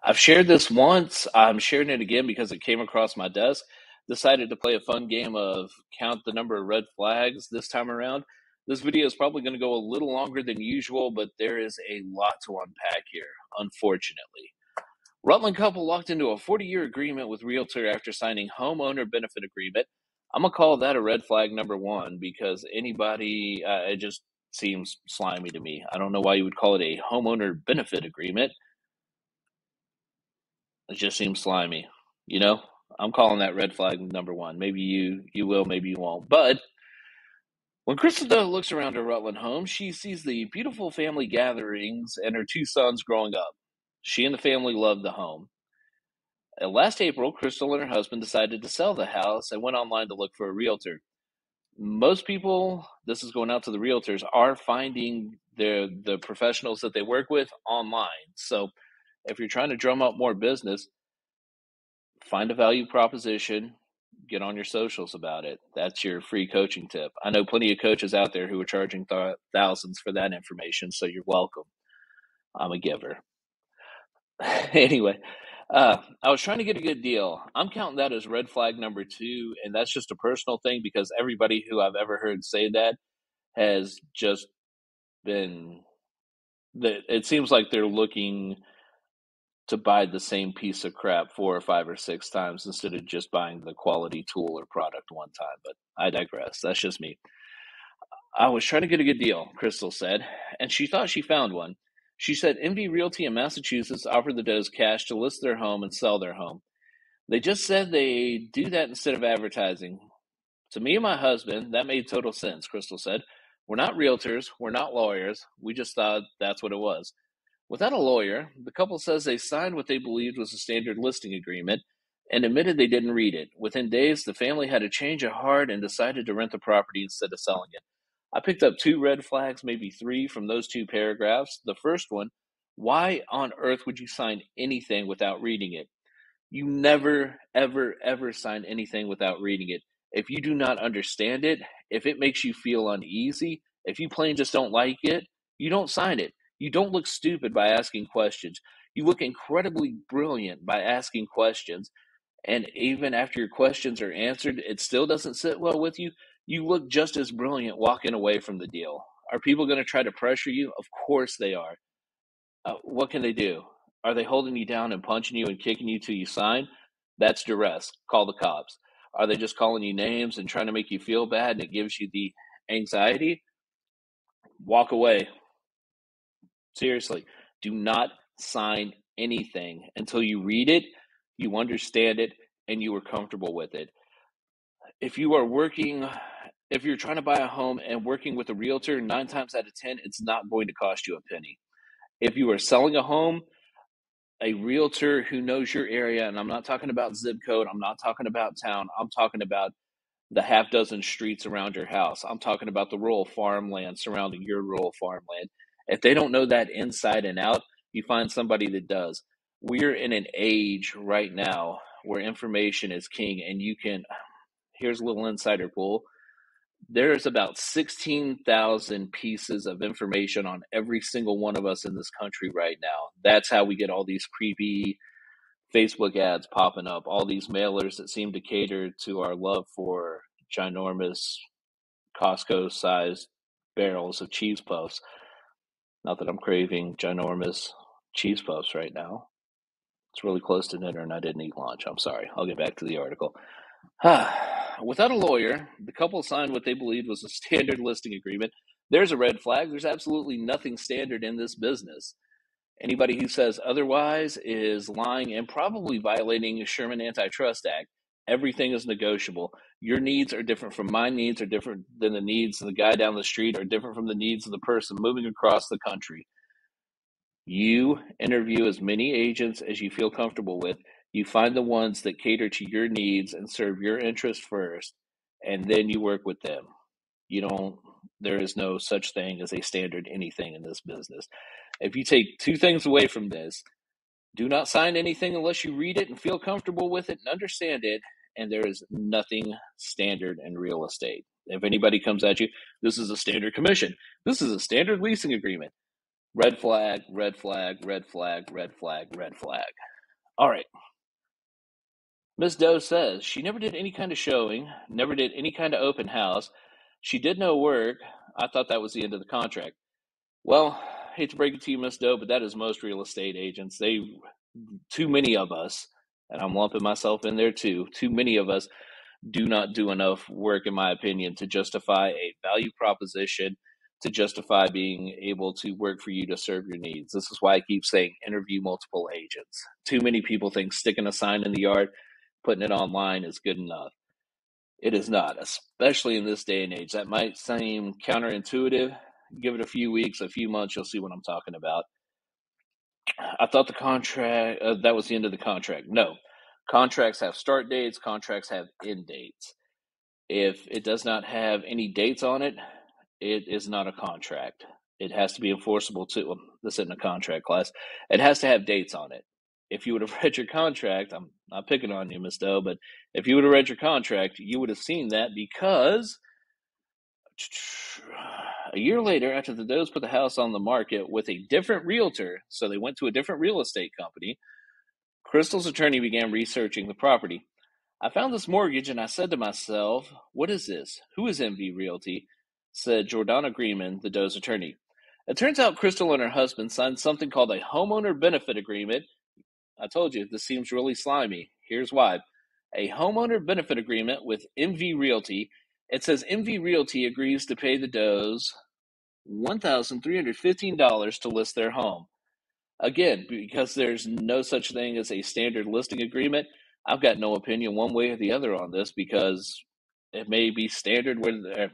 I've shared this once. I'm sharing it again because it came across my desk. Decided to play a fun game of count the number of red flags this time around. This video is probably going to go a little longer than usual, but there is a lot to unpack here, unfortunately. Rutland couple locked into a 40-year agreement with realtor after signing homeowner benefit agreement. I'm going to call that a red flag number one because it just seems slimy to me. I don't know why you would call it a homeowner benefit agreement. It just seems slimy, you know? I'm calling that red flag number one. Maybe you will, maybe you won't. But when Crystal Doe looks around her Rutland home, she sees the beautiful family gatherings and her two sons growing up. She and the family love the home. Last April, Crystal and her husband decided to sell the house and went online to look for a realtor. Most people, this is going out to the realtors, are finding the professionals that they work with online. So if you're trying to drum up more business, find a value proposition, get on your socials about it. That's your free coaching tip. I know plenty of coaches out there who are charging thousands for that information, so you're welcome. I'm a giver. Anyway, I was trying to get a good deal. I'm counting that as red flag number two, and that's just a personal thing because everybody who I've ever heard say that has just been that it seems like they're looking to buy the same piece of crap 4 or 5 or 6 times instead of just buying the quality tool or product one time. But I digress. That's just me. I was trying to get a good deal, Crystal said, and she thought she found one. She said MV Realty in Massachusetts offered the Does cash to list their home and sell their home. They just said they do that instead of advertising. To me and my husband, that made total sense, Crystal said. We're not realtors. We're not lawyers. We just thought that's what it was. Without a lawyer, the couple says they signed what they believed was a standard listing agreement and admitted they didn't read it. Within days, the family had a change of heart and decided to rent the property instead of selling it. I picked up 2 red flags, maybe 3, from those 2 paragraphs. The first one, why on earth would you sign anything without reading it? You never, ever, ever sign anything without reading it. If you do not understand it, if it makes you feel uneasy, if you plain just don't like it, you don't sign it. You don't look stupid by asking questions. You look incredibly brilliant by asking questions. And even after your questions are answered, it still doesn't sit well with you. You look just as brilliant walking away from the deal. Are people going to try to pressure you? Of course they are. What can they do? Are they holding you down and punching you and kicking you till you sign? That's duress. Call the cops. Are they just calling you names and trying to make you feel bad and it gives you the anxiety? Walk away. Seriously, do not sign anything until you read it, you understand it, and you are comfortable with it. If you're trying to buy a home and working with a realtor, 9 times out of 10, it's not going to cost you a penny. If you are selling a home, a realtor who knows your area, and I'm not talking about zip code, I'm not talking about town, I'm talking about the half dozen streets around your house. I'm talking about the rural farmland surrounding your rural farmland. If they don't know that inside and out, you find somebody that does. We're in an age right now where information is king, and here's a little insider pool. There's about 16,000 pieces of information on every single one of us in this country right now. That's how we get all these creepy Facebook ads popping up, all these mailers that seem to cater to our love for ginormous Costco-sized barrels of cheese puffs. Not that I'm craving ginormous cheese puffs right now. It's really close to dinner and I didn't eat lunch. I'm sorry. I'll get back to the article. Without a lawyer, the couple signed what they believed was a standard listing agreement. There's a red flag. There's absolutely nothing standard in this business. Anybody who says otherwise is lying and probably violating the Sherman Antitrust Act. Everything is negotiable. Your needs are different from my needs, are different than the needs of the guy down the street, are different from the needs of the person moving across the country. You interview as many agents as you feel comfortable with. You find the ones that cater to your needs and serve your interests first, and then you work with them. There is no such thing as a standard anything in this business. If you take 2 things away from this, do not sign anything unless you read it and feel comfortable with it and understand it, and there is nothing standard in real estate. If anybody comes at you, this is a standard commission, this is a standard leasing agreement. Red flag, red flag, red flag, red flag, red flag. All right. Miss Doe says she never did any kind of showing, never did any kind of open house. She did no work. I thought that was the end of the contract. Well, hate to break it to you, Miss Doe, but that is most real estate agents. Too many of us, and I'm lumping myself in there too many of us do not do enough work, in my opinion, to justify a value proposition, to justify being able to work for you to serve your needs. This is why I keep saying interview multiple agents. Too many people think sticking a sign in the yard, putting it online is good enough. It is not, especially in this day and age. That might seem counterintuitive. Give it a few weeks, a few months, you'll see what I'm talking about. I thought the contract, that was the end of the contract. No. Contracts have start dates, contracts have end dates. If it does not have any dates on it, it is not a contract. It has to be enforceable too. Well, this isn't a contract class. It has to have dates on it. If you would have read your contract, I'm not picking on you, Miss Doe, but if you would have read your contract, you would have seen that because a year later, after the Does put the house on the market with a different realtor, so they went to a different real estate company, Crystal's attorney began researching the property. I found this mortgage and I said to myself, what is this? Who is MV Realty? Said Jordana Greenman, the Doe's attorney. It turns out Crystal and her husband signed something called a homeowner benefit agreement. I told you, this seems really slimy. Here's why. A homeowner benefit agreement with MV Realty. It says MV Realty agrees to pay the Does $1,315 to list their home. Again, because there's no such thing as a standard listing agreement, I've got no opinion one way or the other on this because it may be standard where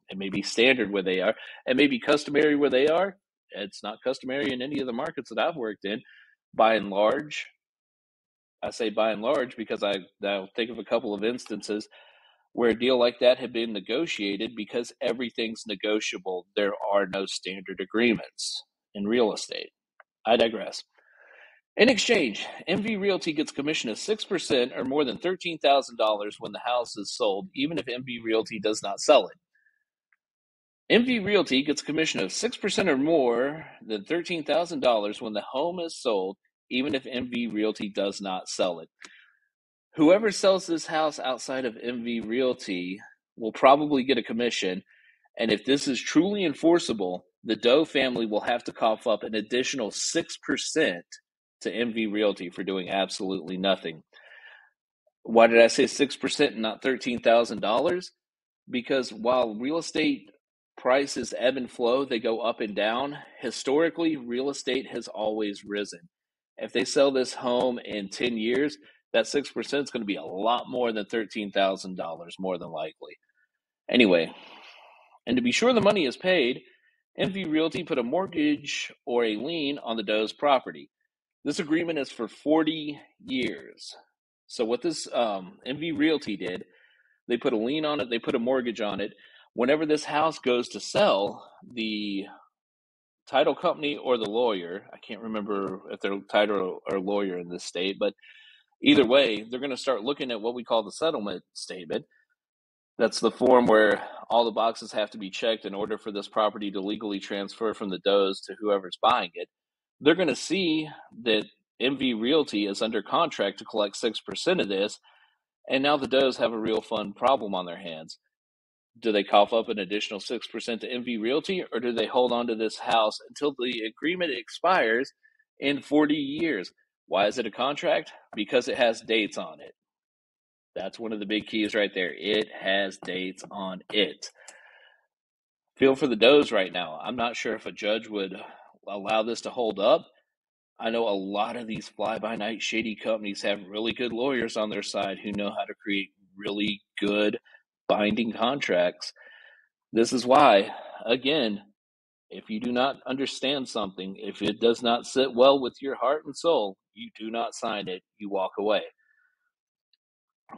it may be standard where they are. It may be customary where they are. It's not customary in any of the markets that I've worked in. By and large, I say by and large because I think of a couple of instances where a deal like that had been negotiated because everything's negotiable. There are no standard agreements in real estate. I digress. In exchange, MV Realty gets a commission of 6% or more than $13,000 when the house is sold, even if MV Realty does not sell it. MV Realty gets a commission of 6% or more than $13,000 when the home is sold, even if MV Realty does not sell it. Whoever sells this house outside of MV Realty will probably get a commission, and if this is truly enforceable, the Doe family will have to cough up an additional 6% to MV Realty for doing absolutely nothing. Why did I say 6% and not $13,000? Because while real estate prices ebb and flow, they go up and down. Historically, real estate has always risen. If they sell this home in 10 years, that 6% is going to be a lot more than $13,000, more than likely. Anyway, and to be sure the money is paid, MV Realty put a mortgage or a lien on the Doe's property. This agreement is for 40 years. So what this MV Realty did, they put a lien on it, they put a mortgage on it. Whenever this house goes to sell, the title company or the lawyer, I can't remember if they're title or lawyer in this state, but either way, they're going to start looking at what we call the settlement statement. That's the form where all the boxes have to be checked in order for this property to legally transfer from the Does to whoever's buying it. They're going to see that MV Realty is under contract to collect 6% of this, and now the Does have a real fun problem on their hands. Do they cough up an additional 6% to MV Realty, or do they hold on to this house until the agreement expires in 40 years? Why is it a contract? Because it has dates on it. That's one of the big keys right there. It has dates on it. Feel for the Does right now. I'm not sure if a judge would allow this to hold up. I know a lot of these fly-by-night shady companies have really good lawyers on their side who know how to create really good binding contracts. This is why, again, if you do not understand something, if it does not sit well with your heart and soul, you do not sign it, you walk away.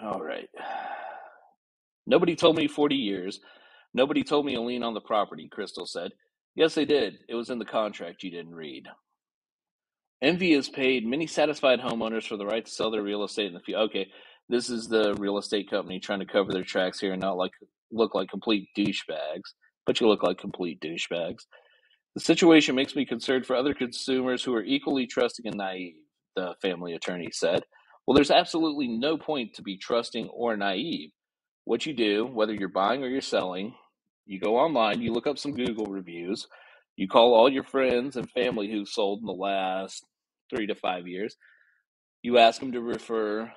All right. Nobody told me 40 years. Nobody told me a lien on the property, Crystal said. Yes, they did. It was in the contract you didn't read. Envy has paid many satisfied homeowners for the right to sell their real estate in the future. Okay, this is the real estate company trying to cover their tracks here and not look like complete douchebags, but you look like complete douchebags. The situation makes me concerned for other consumers who are equally trusting and naive. the family attorney said. Well, there's absolutely no point to be trusting or naive. What you do, whether you're buying or you're selling, you go online, you look up some Google reviews, you call all your friends and family who sold in the last 3 to 5 years. You ask them to refer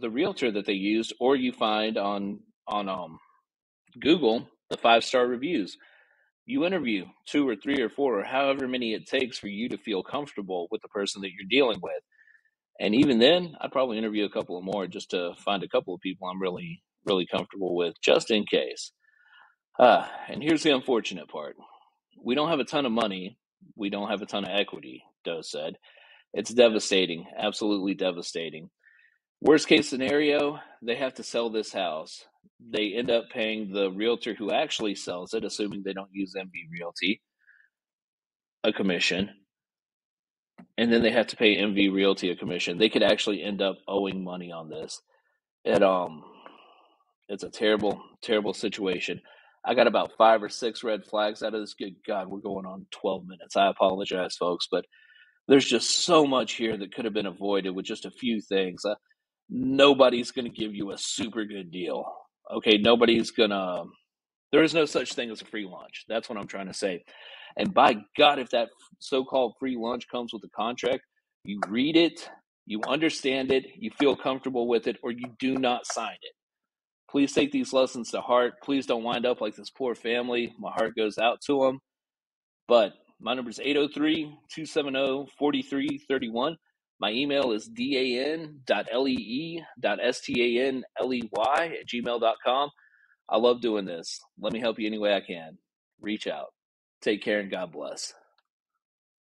the realtor that they used, or you find on Google the 5-star reviews. You interview 2 or 3 or 4 or however many it takes for you to feel comfortable with the person that you're dealing with. And even then, I'd probably interview a couple of more just to find a couple of people I'm really, really comfortable with, just in case. And here's the unfortunate part. We don't have a ton of money. We don't have a ton of equity, Doe said. It's devastating, absolutely devastating. Worst case scenario, they have to sell this house. They end up paying the realtor who actually sells it, assuming they don't use MV Realty, a commission. And then they have to pay MV Realty a commission. They could actually end up owing money on this. It it's a terrible, terrible situation. I got about 5 or 6 red flags out of this. Good God, we're going on 12 minutes. I apologize, folks, but there's just so much here that could have been avoided with just a few things. Nobody's going to give you a super good deal. Okay, there is no such thing as a free lunch. That's what I'm trying to say. And by God, if that so-called free lunch comes with a contract, you read it, you understand it, you feel comfortable with it, or you do not sign it. Please take these lessons to heart. Please don't wind up like this poor family. My heart goes out to them. But my number is 803-270-4331. My email is dan.lee.stanley@gmail.com. I love doing this. Let me help you any way I can. Reach out. Take care and God bless.